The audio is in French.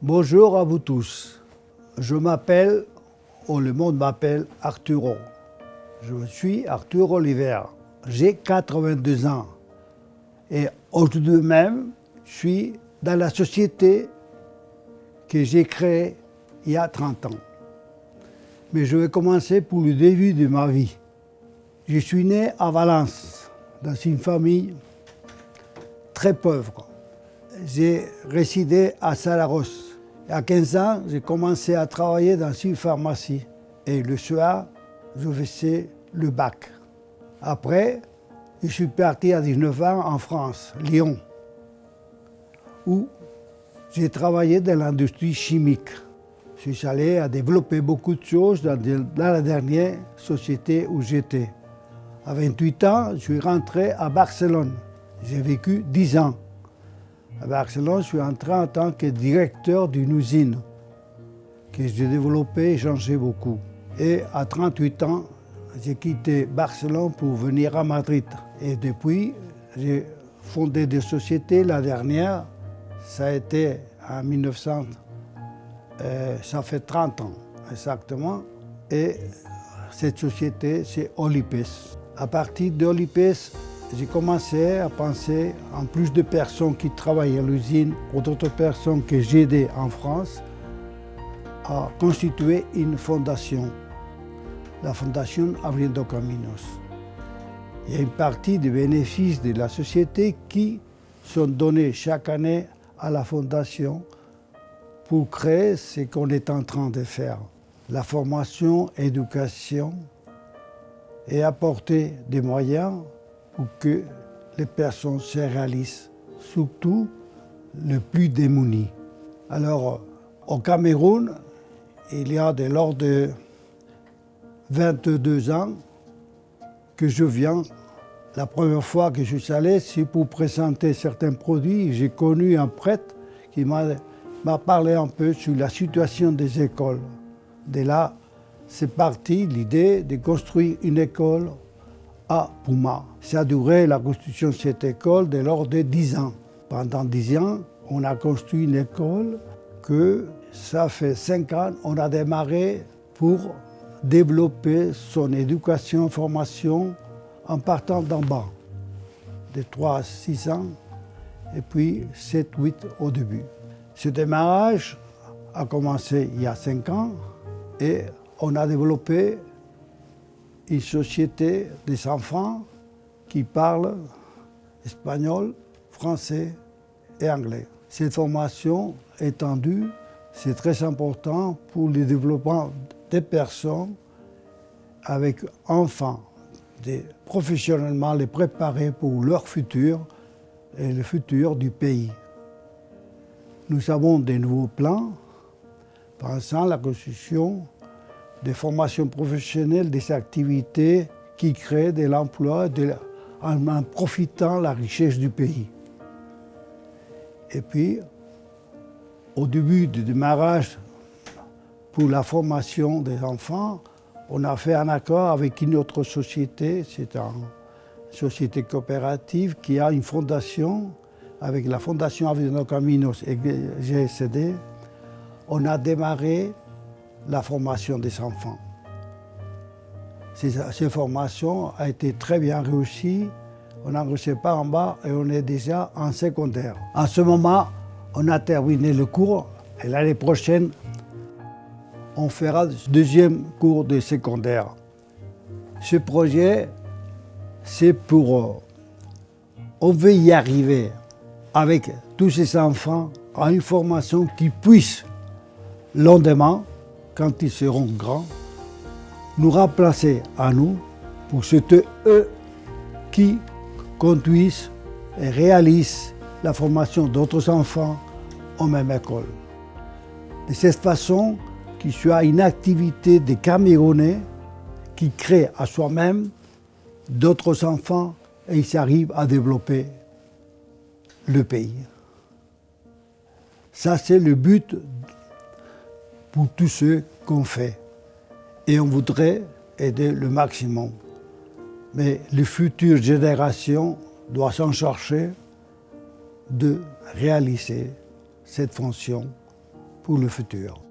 Bonjour à vous tous. Je m'appelle, ou le monde m'appelle Arturo. Je suis Arturo Oliver. J'ai 82 ans. Et aujourd'hui même, je suis dans la société que j'ai créée il y a 30 ans. Mais je vais commencer pour le début de ma vie. Je suis né à Valence, dans une famille très pauvre. J'ai résidé à Saragosse. À 15 ans, j'ai commencé à travailler dans une pharmacie. Et le soir, je faisais le bac. Après, je suis parti à 19 ans en France, Lyon, où j'ai travaillé dans l'industrie chimique. Je suis allé à développer beaucoup de choses dans la dernière société où j'étais. À 28 ans, je suis rentré à Barcelone. J'ai vécu 10 ans. À Barcelone, je suis entré en tant que directeur d'une usine que j'ai développée et changé beaucoup. Et à 38 ans, j'ai quitté Barcelone pour venir à Madrid. Et depuis, j'ai fondé des sociétés. La dernière, ça a été en 1900, ça fait 30 ans exactement. Et cette société, c'est Olipes. À partir d'Olipes, j'ai commencé à penser, en plus de personnes qui travaillent à l'usine ou d'autres personnes que j'ai aidées en France, à constituer une fondation, la fondation Abriendo Caminos. Il y a une partie des bénéfices de la société qui sont donnés chaque année à la fondation pour créer ce qu'on est en train de faire, la formation, éducation, et apporter des moyens pour que les personnes se réalisent, surtout les plus démunis. Alors, au Cameroun, il y a de l'ordre de 22 ans que je viens. La première fois que je suis allé, c'est pour présenter certains produits. J'ai connu un prêtre qui m'a parlé un peu sur la situation des écoles. De là, c'est parti l'idée de construire une école à Pouma. Ça a duré la construction de cette école de l'ordre de 10 ans. Pendant 10 ans, on a construit une école que ça fait 5 ans, on a démarré pour développer son éducation, formation en partant d'en bas, de 3 à 6 ans, et puis 7, 8 au début. Ce démarrage a commencé il y a 5 ans et on a développé une société des enfants qui parlent espagnol, français et anglais. Cette formation étendue, c'est très important pour le développement des personnes avec enfants, professionnellement les préparer pour leur futur et le futur du pays. Nous avons des nouveaux plans, par exemple la construction des formations professionnelles, des activités qui créent de l'emploi en profitant de la richesse du pays. Et puis, au début du démarrage pour la formation des enfants, on a fait un accord avec une autre société, c'est une société coopérative qui a une fondation, avec la fondation Abriendo Caminos et GSD. On a démarré la formation des enfants. Cette formation a été très bien réussie. On n'a réussi pas en bas et on est déjà en secondaire. En ce moment, on a terminé le cours et l'année prochaine, on fera le deuxième cours de secondaire. Ce projet, c'est pour... on veut y arriver avec tous ces enfants à une formation qui puisse, lendemain, quand ils seront grands, nous remplacer à nous pour que c'est eux qui conduisent et réalisent la formation d'autres enfants en même école. De cette façon, qu'il soit une activité des Camerounais qui créent à soi-même d'autres enfants et ils arrivent à développer le pays. Ça, c'est le but pour tous ceux qu'on fait. Et on voudrait aider le maximum. Mais les futures générations doivent s'en chercher de réaliser cette fonction pour le futur.